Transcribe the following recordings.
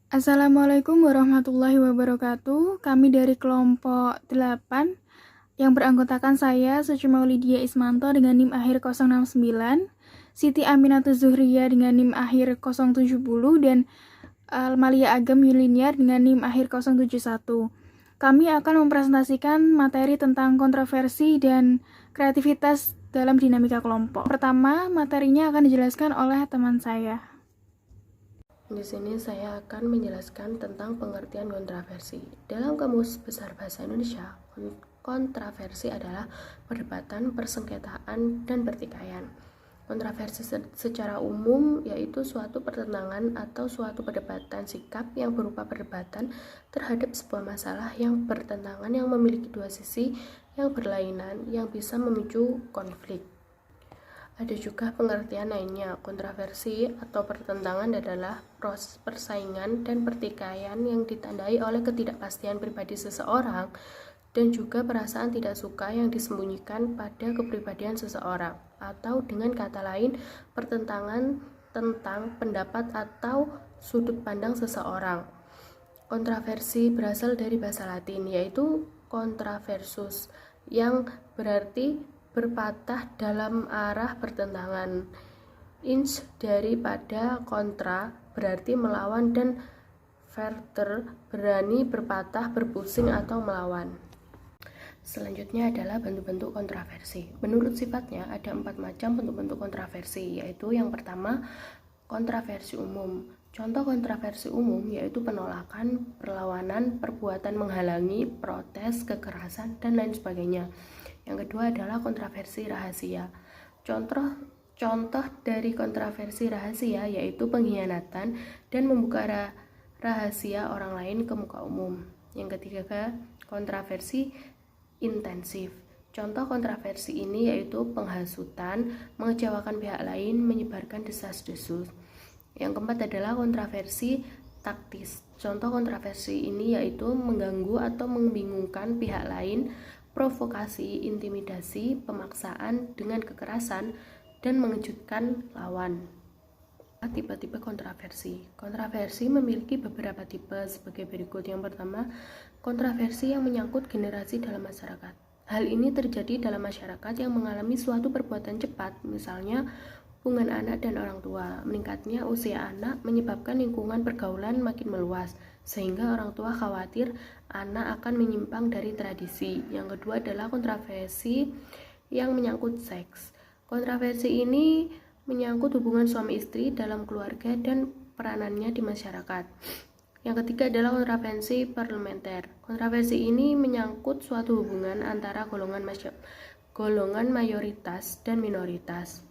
Assalamualaikum warahmatullahi wabarakatuh. Kami dari kelompok 8 yang beranggotakan saya, Suci Maulidia Ismanto dengan NIM akhir 069, Siti Aminatul Zuhriyah dengan NIM akhir 070, dan Almalia Agam Yuliniar dengan NIM akhir 071. Kami akan mempresentasikan materi tentang kontroversi dan kreativitas dalam dinamika kelompok. Pertama, materinya akan dijelaskan oleh teman saya. Di sini saya akan menjelaskan tentang pengertian kontroversi. Dalam Kamus Besar Bahasa Indonesia, kontroversi adalah perdebatan, persengketaan, dan pertikaian. Kontroversi secara umum yaitu suatu pertentangan atau suatu perdebatan sikap yang berupa perdebatan terhadap sebuah masalah yang bertentangan yang memiliki dua sisi yang berlainan yang bisa memicu konflik. Ada juga pengertian lainnya. Kontroversi atau pertentangan adalah proses persaingan dan pertikaian yang ditandai oleh ketidakpastian pribadi seseorang dan juga perasaan tidak suka yang disembunyikan pada kepribadian seseorang, atau dengan kata lain, pertentangan tentang pendapat atau sudut pandang seseorang. Kontroversi berasal dari bahasa Latin, yaitu contraversus, yang berarti berpatah dalam arah pertentangan. Ins daripada kontra berarti melawan, dan verter berani berpatah, berpusing, atau melawan. Selanjutnya adalah bentuk-bentuk kontroversi. Menurut sifatnya ada 4 macam bentuk-bentuk kontroversi, yaitu yang pertama, kontroversi umum. Contoh kontroversi umum yaitu penolakan, perlawanan, perbuatan menghalangi, protes, kekerasan, dan lain sebagainya. Yang kedua adalah kontroversi rahasia. Contoh dari kontroversi rahasia yaitu pengkhianatan dan membuka rahasia orang lain ke muka umum. Yang ketiga, kontroversi intensif. Contoh kontroversi ini yaitu penghasutan, mengecewakan pihak lain, menyebarkan desas-desus. Yang keempat adalah kontroversi taktis. Contoh kontroversi ini yaitu mengganggu atau membingungkan pihak lain, provokasi, intimidasi, pemaksaan dengan kekerasan, dan mengejutkan lawan. Tipe-tipe kontroversi. Kontroversi memiliki beberapa tipe sebagai berikut. Yang pertama, kontroversi yang menyangkut generasi dalam masyarakat. Hal ini terjadi dalam masyarakat yang mengalami suatu perbuatan cepat, misalnya hubungan anak dan orang tua. Meningkatnya usia anak menyebabkan lingkungan pergaulan makin meluas, sehingga orang tua khawatir anak akan menyimpang dari tradisi. Yang kedua adalah kontroversi yang menyangkut seks. Kontroversi ini menyangkut hubungan suami istri dalam keluarga dan peranannya di masyarakat. Yang ketiga adalah kontroversi parlementer. Kontroversi ini menyangkut suatu hubungan antara golongan mayoritas dan minoritas.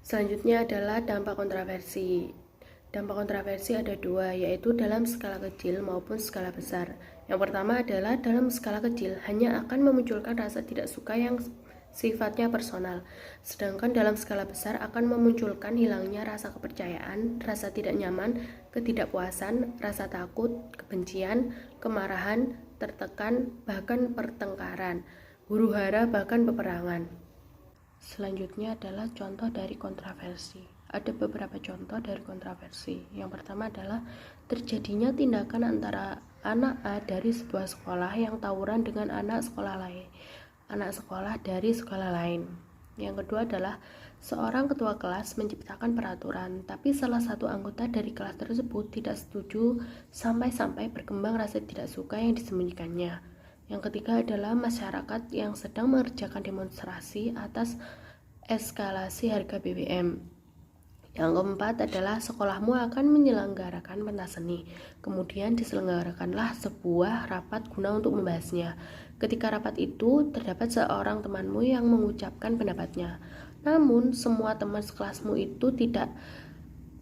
Selanjutnya adalah dampak kontroversi. Dampak kontroversi ada dua, yaitu dalam skala kecil maupun skala besar. Yang pertama adalah dalam skala kecil, hanya akan memunculkan rasa tidak suka yang sifatnya personal. Sedangkan dalam skala besar akan memunculkan hilangnya rasa kepercayaan, rasa tidak nyaman, ketidakpuasan, rasa takut, kebencian, kemarahan, tertekan, bahkan pertengkaran, huru-hara, bahkan peperangan. Selanjutnya adalah contoh dari kontroversi. Ada beberapa contoh dari kontroversi. Yang pertama adalah terjadinya tindakan antara anak A dari sebuah sekolah yang tawuran dengan anak sekolah dari sekolah lain. Yang kedua adalah seorang ketua kelas menciptakan peraturan, tapi salah satu anggota dari kelas tersebut tidak setuju sampai-sampai berkembang rasa tidak suka yang disembunyikannya. Yang ketiga adalah masyarakat yang sedang mengerjakan demonstrasi atas eskalasi harga BBM. Yang keempat adalah sekolahmu akan menyelenggarakan pentas seni. Kemudian diselenggarakanlah sebuah rapat guna untuk membahasnya. Ketika rapat itu, terdapat seorang temanmu yang mengucapkan pendapatnya. Namun, semua teman sekelasmu itu tidak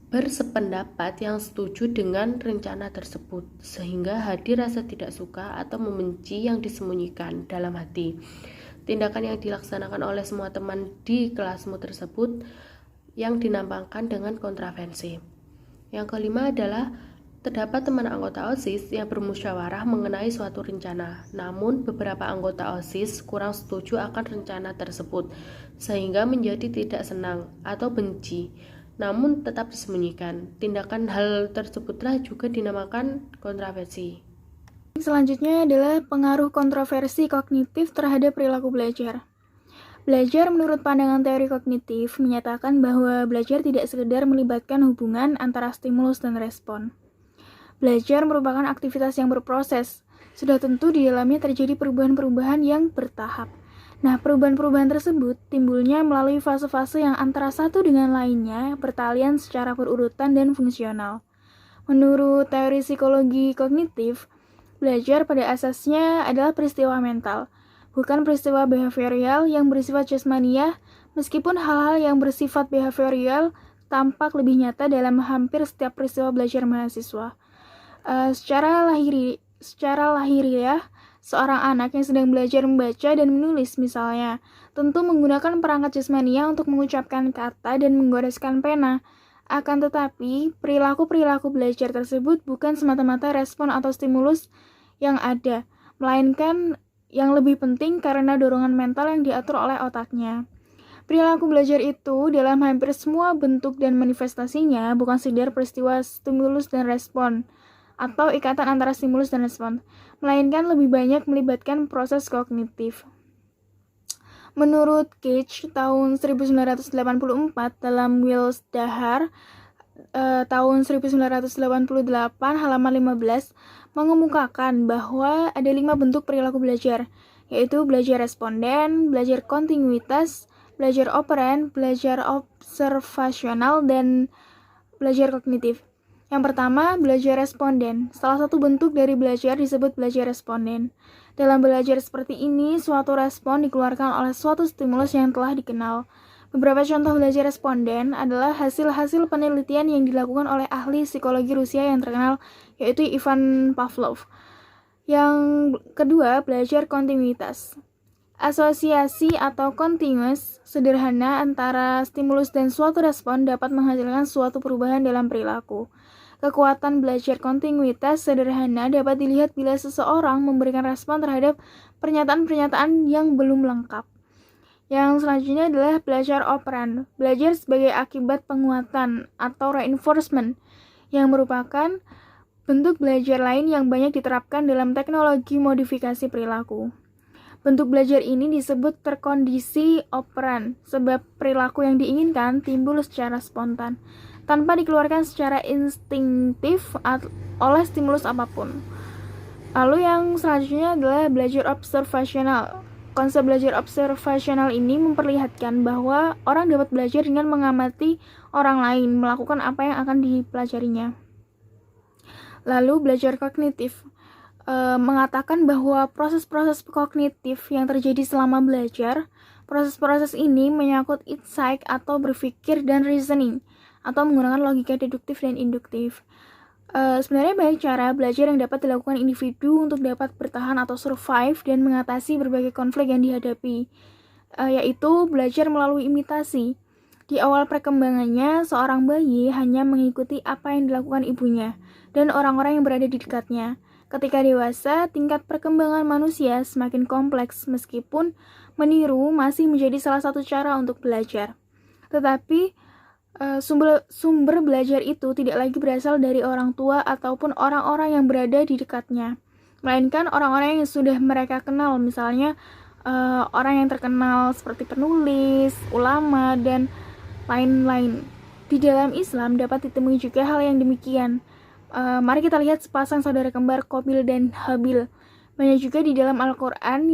bersependapat yang setuju dengan rencana tersebut, sehingga hadir rasa tidak suka atau membenci yang disembunyikan dalam hati. Tindakan yang dilaksanakan oleh semua teman di kelasmu tersebut yang dinampakkan dengan kontroversi. Yang kelima adalah terdapat teman anggota OSIS yang bermusyawarah mengenai suatu rencana, namun beberapa anggota OSIS kurang setuju akan rencana tersebut, sehingga menjadi tidak senang atau benci. namun tetap disembunyikan. Tindakan hal tersebutlah juga dinamakan kontraversi. Selanjutnya adalah pengaruh kontroversi kognitif terhadap perilaku belajar. Belajar menurut pandangan teori kognitif menyatakan bahwa belajar tidak sekedar melibatkan hubungan antara stimulus dan respon. Belajar merupakan aktivitas yang berproses. Sudah tentu di dalamnya terjadi perubahan-perubahan yang bertahap. Nah, perubahan-perubahan tersebut timbulnya melalui fase-fase yang antara satu dengan lainnya bertalian secara berurutan dan fungsional. Menurut teori psikologi kognitif, belajar pada asasnya adalah peristiwa mental, bukan peristiwa behavioral yang bersifat jasmaniah, meskipun hal-hal yang bersifat behavioral tampak lebih nyata dalam hampir setiap peristiwa belajar mahasiswa. Secara lahiriah, seorang anak yang sedang belajar membaca dan menulis misalnya, tentu menggunakan perangkat jasmania untuk mengucapkan kata dan menggoreskan pena. Akan tetapi, perilaku-perilaku belajar tersebut bukan semata-mata respon atau stimulus yang ada, melainkan yang lebih penting karena dorongan mental yang diatur oleh otaknya. Perilaku belajar itu dalam hampir semua bentuk dan manifestasinya bukan sekedar peristiwa stimulus dan respon, atau ikatan antara stimulus dan respon, melainkan lebih banyak melibatkan proses kognitif. Menurut Cage tahun 1984 dalam Wils Dahar tahun 1988 halaman 15 mengemukakan bahwa ada 5 bentuk perilaku belajar, yaitu belajar responden, belajar kontinuitas, belajar operan, belajar observasional, dan belajar kognitif. Yang pertama, belajar responden. Salah satu bentuk dari belajar disebut belajar responden. Dalam belajar seperti ini, suatu respon dikeluarkan oleh suatu stimulus yang telah dikenal. Beberapa contoh belajar responden adalah hasil-hasil penelitian yang dilakukan oleh ahli psikologi Rusia yang terkenal, yaitu Ivan Pavlov. Yang kedua, belajar kontinuitas. Asosiasi atau continuous sederhana antara stimulus dan suatu respon dapat menghasilkan suatu perubahan dalam perilaku. Kekuatan belajar kontinuitas sederhana dapat dilihat bila seseorang memberikan respon terhadap pernyataan-pernyataan yang belum lengkap. Yang selanjutnya adalah belajar operan, belajar sebagai akibat penguatan atau reinforcement, yang merupakan bentuk belajar lain yang banyak diterapkan dalam teknologi modifikasi perilaku. Bentuk belajar ini disebut terkondisi operan, sebab perilaku yang diinginkan timbul secara spontan, tanpa dikeluarkan secara instinktif oleh stimulus apapun. Lalu yang selanjutnya adalah belajar observasional. Konsep belajar observasional ini memperlihatkan bahwa orang dapat belajar dengan mengamati orang lain melakukan apa yang akan dipelajarinya. Lalu belajar kognitif mengatakan bahwa proses-proses kognitif yang terjadi selama belajar, proses-proses ini menyangkut insight atau berpikir dan reasoning, atau menggunakan logika deduktif dan induktif. Sebenarnya banyak cara belajar yang dapat dilakukan individu untuk dapat bertahan atau survive dan mengatasi berbagai konflik yang dihadapi, yaitu belajar melalui imitasi. Di awal perkembangannya, seorang bayi hanya mengikuti apa yang dilakukan ibunya dan orang-orang yang berada di dekatnya. Ketika dewasa, tingkat perkembangan manusia semakin kompleks meskipun meniru masih menjadi salah satu cara untuk belajar. Tetapi sumber belajar itu tidak lagi berasal dari orang tua ataupun orang-orang yang berada di dekatnya, melainkan orang-orang yang sudah mereka kenal, misalnya orang yang terkenal seperti penulis, ulama, dan lain-lain. Di dalam Islam dapat ditemui juga hal yang demikian. Mari kita lihat sepasang saudara kembar Qabil dan Habil. Banyak juga di dalam Al-Quran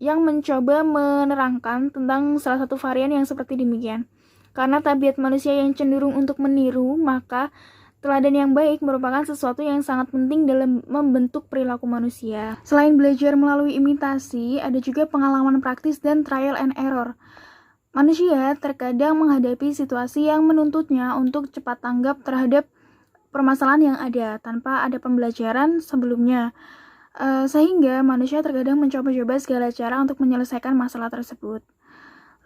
yang mencoba menerangkan tentang salah satu varian yang seperti demikian. Karena tabiat manusia yang cenderung untuk meniru, maka teladan yang baik merupakan sesuatu yang sangat penting dalam membentuk perilaku manusia. Selain belajar melalui imitasi, ada juga pengalaman praktis dan trial and error. Manusia terkadang menghadapi situasi yang menuntutnya untuk cepat tanggap terhadap permasalahan yang ada tanpa ada pembelajaran sebelumnya, sehingga manusia terkadang mencoba-coba segala cara untuk menyelesaikan masalah tersebut.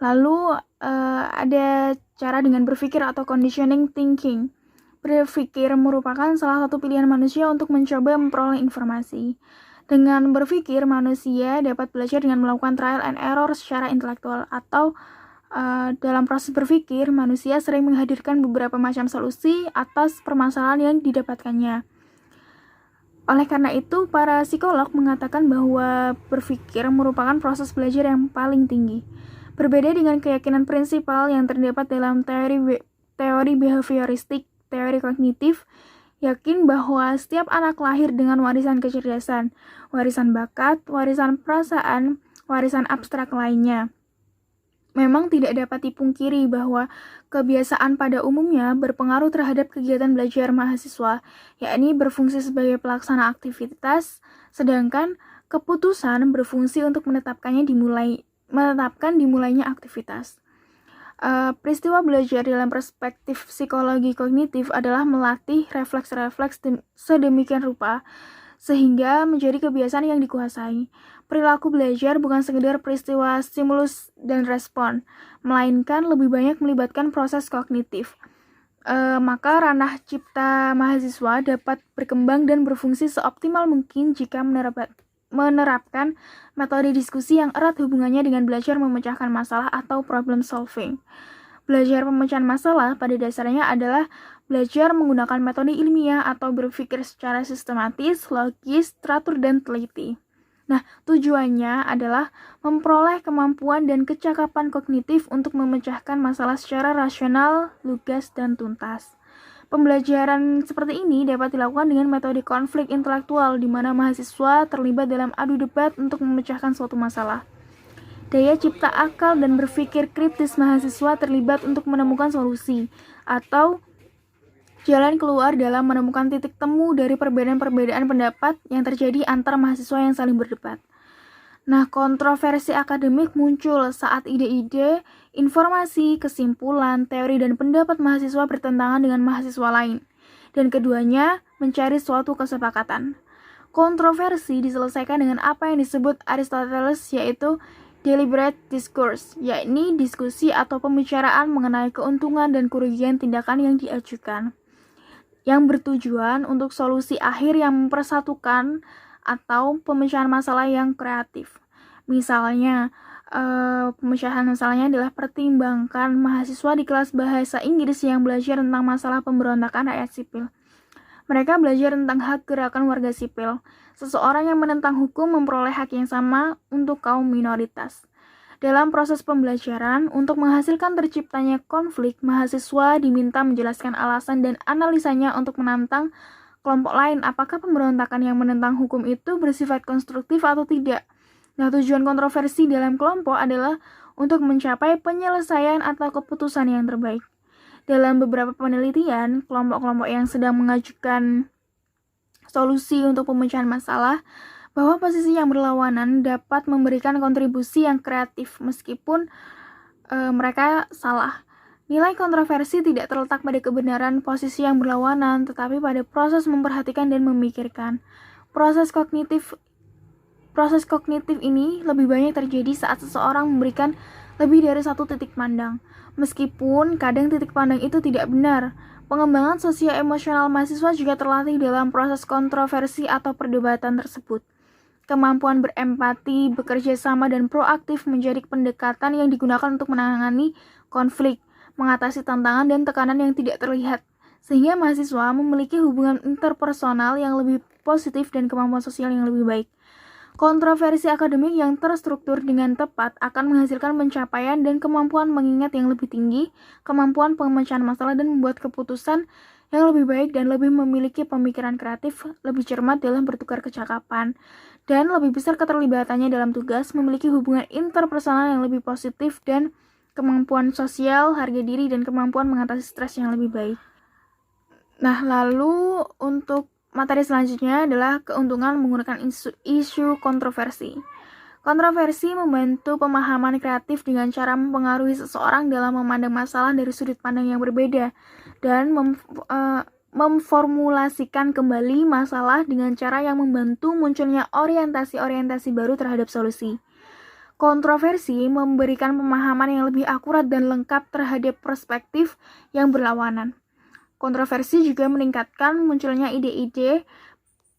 Lalu ada cara dengan berpikir atau conditioning thinking. Berpikir merupakan salah satu pilihan manusia untuk mencoba memperoleh informasi. Dengan berpikir, manusia dapat belajar dengan melakukan trial and error secara intelektual atau Dalam proses berpikir, manusia sering menghadirkan beberapa macam solusi atas permasalahan yang didapatkannya. Oleh karena itu, para psikolog mengatakan bahwa berpikir merupakan proses belajar yang paling tinggi. Berbeda dengan keyakinan prinsipal yang terdapat dalam teori behavioristik, teori kognitif, yakin bahwa setiap anak lahir dengan warisan kecerdasan, warisan bakat, warisan perasaan, warisan abstrak lainnya. Memang tidak dapat dipungkiri bahwa kebiasaan pada umumnya berpengaruh terhadap kegiatan belajar mahasiswa, yakni berfungsi sebagai pelaksana aktivitas, sedangkan keputusan berfungsi untuk menetapkan dimulainya aktivitas. Peristiwa belajar dalam perspektif psikologi kognitif adalah melatih refleks-refleks sedemikian rupa sehingga menjadi kebiasaan yang dikuasai. Perilaku belajar bukan sekedar peristiwa stimulus dan respon, melainkan lebih banyak melibatkan proses kognitif. Maka ranah cipta mahasiswa dapat berkembang dan berfungsi seoptimal mungkin jika menerapkan metode diskusi yang erat hubungannya dengan belajar memecahkan masalah atau problem solving. Belajar pemecahan masalah pada dasarnya adalah belajar menggunakan metode ilmiah atau berpikir secara sistematis, logis, teratur, dan teliti. Nah, tujuannya adalah memperoleh kemampuan dan kecakapan kognitif untuk memecahkan masalah secara rasional, lugas, dan tuntas. Pembelajaran seperti ini dapat dilakukan dengan metode konflik intelektual di mana mahasiswa terlibat dalam adu debat untuk memecahkan suatu masalah. Daya cipta akal dan berpikir kritis mahasiswa terlibat untuk menemukan solusi atau jalan keluar dalam menemukan titik temu dari perbedaan-perbedaan pendapat yang terjadi antara mahasiswa yang saling berdebat. Nah, kontroversi akademik muncul saat ide-ide, informasi, kesimpulan, teori, dan pendapat mahasiswa bertentangan dengan mahasiswa lain, dan keduanya mencari suatu kesepakatan. Kontroversi diselesaikan dengan apa yang disebut Aristoteles, yaitu deliberate discourse, yakni diskusi atau pembicaraan mengenai keuntungan dan kerugian tindakan yang diajukan, yang bertujuan untuk solusi akhir yang mempersatukan atau pemecahan masalah yang kreatif. Misalnya, pemecahan masalahnya adalah pertimbangkan mahasiswa di kelas bahasa Inggris yang belajar tentang masalah pemberontakan rakyat sipil. Mereka belajar tentang hak gerakan warga sipil. Seseorang yang menentang hukum memperoleh hak yang sama untuk kaum minoritas. Dalam proses pembelajaran, untuk menghasilkan terciptanya konflik, mahasiswa diminta menjelaskan alasan dan analisanya untuk menantang kelompok lain apakah pemberontakan yang menentang hukum itu bersifat konstruktif atau tidak. Nah, tujuan kontroversi dalam kelompok adalah untuk mencapai penyelesaian atau keputusan yang terbaik. Dalam beberapa penelitian, kelompok-kelompok yang sedang mengajukan solusi untuk pemecahan masalah bahwa posisi yang berlawanan dapat memberikan kontribusi yang kreatif meskipun mereka salah. Nilai kontroversi tidak terletak pada kebenaran posisi yang berlawanan, tetapi pada proses memperhatikan dan memikirkan. Proses kognitif ini lebih banyak terjadi saat seseorang memberikan lebih dari satu titik pandang. Meskipun kadang titik pandang itu tidak benar, pengembangan sosio-emosional mahasiswa juga terlatih dalam proses kontroversi atau perdebatan tersebut. Kemampuan berempati, bekerja sama, dan proaktif menjadi pendekatan yang digunakan untuk menangani konflik, mengatasi tantangan dan tekanan yang tidak terlihat, sehingga mahasiswa memiliki hubungan interpersonal yang lebih positif dan kemampuan sosial yang lebih baik. Kontroversi akademik yang terstruktur dengan tepat akan menghasilkan pencapaian dan kemampuan mengingat yang lebih tinggi, kemampuan pemecahan masalah dan membuat keputusan yang lebih baik dan lebih memiliki pemikiran kreatif, lebih cermat dalam bertukar kecakapan, dan lebih besar keterlibatannya dalam tugas, memiliki hubungan interpersonal yang lebih positif dan kemampuan sosial, harga diri, dan kemampuan mengatasi stres yang lebih baik. Nah, lalu untuk materi selanjutnya adalah keuntungan menggunakan isu kontroversi. Kontroversi membantu pemahaman kreatif dengan cara mempengaruhi seseorang dalam memandang masalah dari sudut pandang yang berbeda dan memformulasikan kembali masalah dengan cara yang membantu munculnya orientasi-orientasi baru terhadap solusi. Kontroversi memberikan pemahaman yang lebih akurat dan lengkap terhadap perspektif yang berlawanan. Kontroversi juga meningkatkan munculnya ide-ide,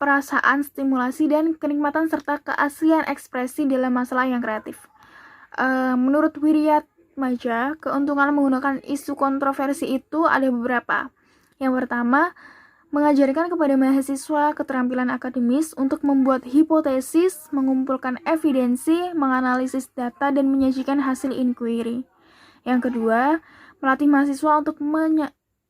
perasaan, stimulasi, dan kenikmatan serta keaslian ekspresi dalam masalah yang kreatif. Menurut remaja, keuntungan menggunakan isu kontroversi itu ada beberapa. Yang pertama, mengajarkan kepada mahasiswa keterampilan akademis untuk membuat hipotesis, mengumpulkan evidensi, menganalisis data, dan menyajikan hasil inquiry. Yang kedua, melatih mahasiswa untuk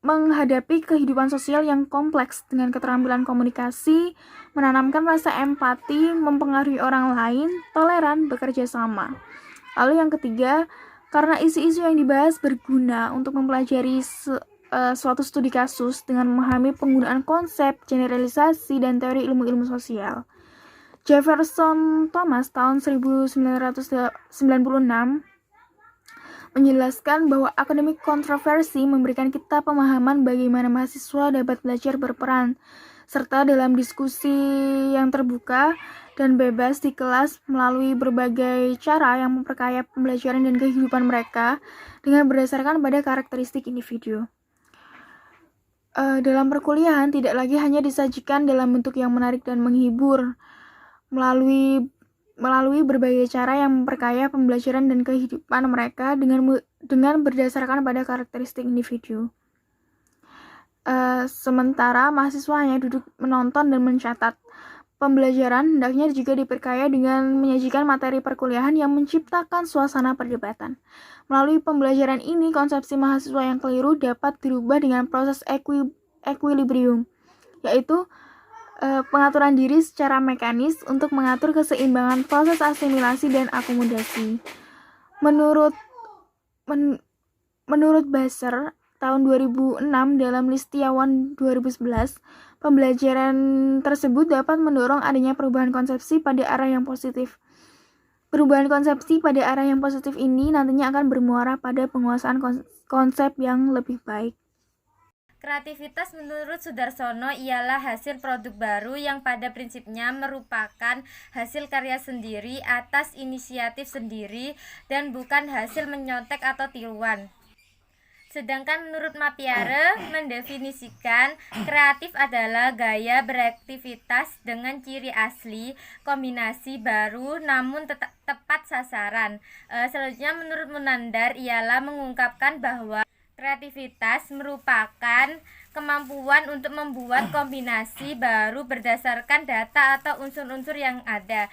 menghadapi kehidupan sosial yang kompleks dengan keterampilan komunikasi, menanamkan rasa empati, mempengaruhi orang lain, toleran, bekerja sama. Lalu yang ketiga, karena isu-isu yang dibahas berguna untuk mempelajari suatu studi kasus dengan memahami penggunaan konsep, generalisasi, dan teori ilmu-ilmu sosial. Jefferson Thomas tahun 1996 menjelaskan bahwa akademik kontroversi memberikan kita pemahaman bagaimana mahasiswa dapat belajar berperan, serta dalam diskusi yang terbuka dan bebas di kelas melalui berbagai cara yang memperkaya pembelajaran dan kehidupan mereka dengan berdasarkan pada karakteristik individu. Dalam perkuliahan tidak lagi hanya disajikan dalam bentuk yang menarik dan menghibur melalui berbagai cara yang memperkaya pembelajaran dan kehidupan mereka dengan berdasarkan pada karakteristik individu. Sementara mahasiswa hanya duduk menonton dan mencatat. Pembelajaran hendaknya juga diperkaya dengan menyajikan materi perkuliahan yang menciptakan suasana perdebatan. Melalui pembelajaran ini, konsepsi mahasiswa yang keliru dapat dirubah dengan proses equilibrium, yaitu pengaturan diri secara mekanis untuk mengatur keseimbangan proses asimilasi dan akomodasi. Menurut Basser tahun 2006 dalam Listiawan 2011, pembelajaran tersebut dapat mendorong adanya perubahan konsepsi pada arah yang positif. Perubahan konsepsi pada arah yang positif ini nantinya akan bermuara pada penguasaan konsep yang lebih baik. Kreativitas menurut Sudarsono ialah hasil produk baru yang pada prinsipnya merupakan hasil karya sendiri atas inisiatif sendiri dan bukan hasil menyontek atau tiruan. Sedangkan menurut Mapiare mendefinisikan kreatif adalah gaya beraktivitas dengan ciri asli, kombinasi baru namun tepat sasaran. Selanjutnya menurut Munandar ialah mengungkapkan bahwa kreativitas merupakan kemampuan untuk membuat kombinasi baru berdasarkan data atau unsur-unsur yang ada.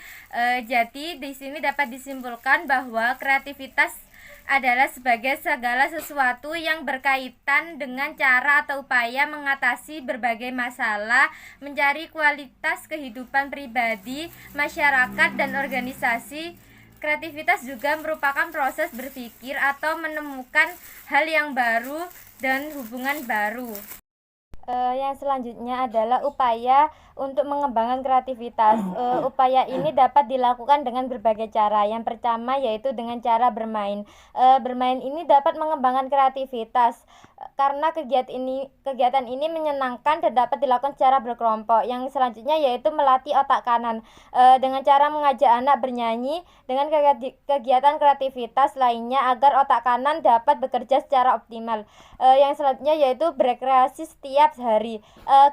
Jadi di sini dapat disimpulkan bahwa kreativitas adalah sebagai segala sesuatu yang berkaitan dengan cara atau upaya mengatasi berbagai masalah, mencari kualitas kehidupan pribadi, masyarakat, dan organisasi. Kreativitas juga merupakan proses berpikir atau menemukan hal yang baru dan hubungan baru. Yang selanjutnya adalah upaya untuk mengembangkan kreativitas. Upaya ini dapat dilakukan dengan berbagai cara. Yang pertama yaitu dengan cara bermain. Bermain ini dapat mengembangkan kreativitas karena kegiatan ini menyenangkan dan dapat dilakukan secara berkelompok. Yang selanjutnya yaitu melatih otak kanan dengan cara mengajak anak bernyanyi dengan kegiatan kreativitas lainnya agar otak kanan dapat bekerja secara optimal. Yang selanjutnya yaitu berekreasi setiap hari.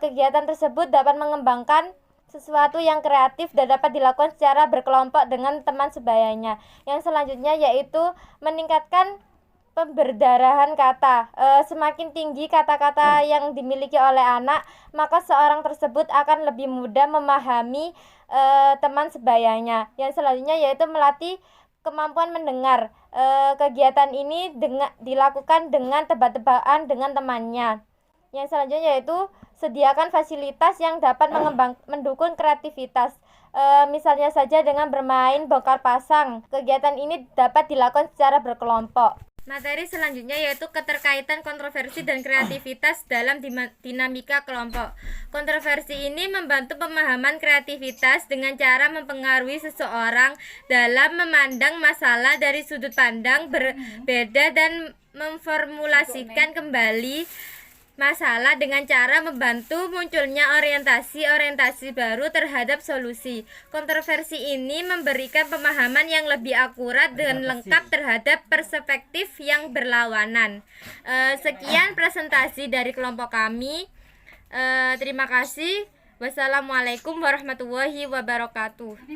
Kegiatan tersebut dapat mengembangkan sesuatu yang kreatif dan dapat dilakukan secara berkelompok dengan teman sebayanya. Yang selanjutnya yaitu meningkatkan pemberdarahan kata. Semakin tinggi kata-kata yang dimiliki oleh anak, maka seorang tersebut akan lebih mudah memahami teman sebayanya. Yang selanjutnya yaitu melatih kemampuan mendengar. Kegiatan ini dilakukan dengan tebak-tebakan dengan temannya. Yang selanjutnya yaitu sediakan fasilitas yang dapat mendukung kreativitas. Misalnya saja dengan bermain bongkar pasang. Kegiatan ini dapat dilakukan secara berkelompok. Materi selanjutnya yaitu keterkaitan kontroversi dan kreativitas dalam dinamika kelompok. Kontroversi ini membantu pemahaman kreativitas dengan cara mempengaruhi seseorang dalam memandang masalah dari sudut pandang berbeda dan memformulasikan kembali masalah dengan cara membantu munculnya orientasi baru terhadap solusi. Kontroversi ini memberikan pemahaman yang lebih akurat dan lengkap terhadap perspektif yang berlawanan. Sekian presentasi dari kelompok kami. Terima kasih. Wassalamualaikum warahmatullahi wabarakatuh.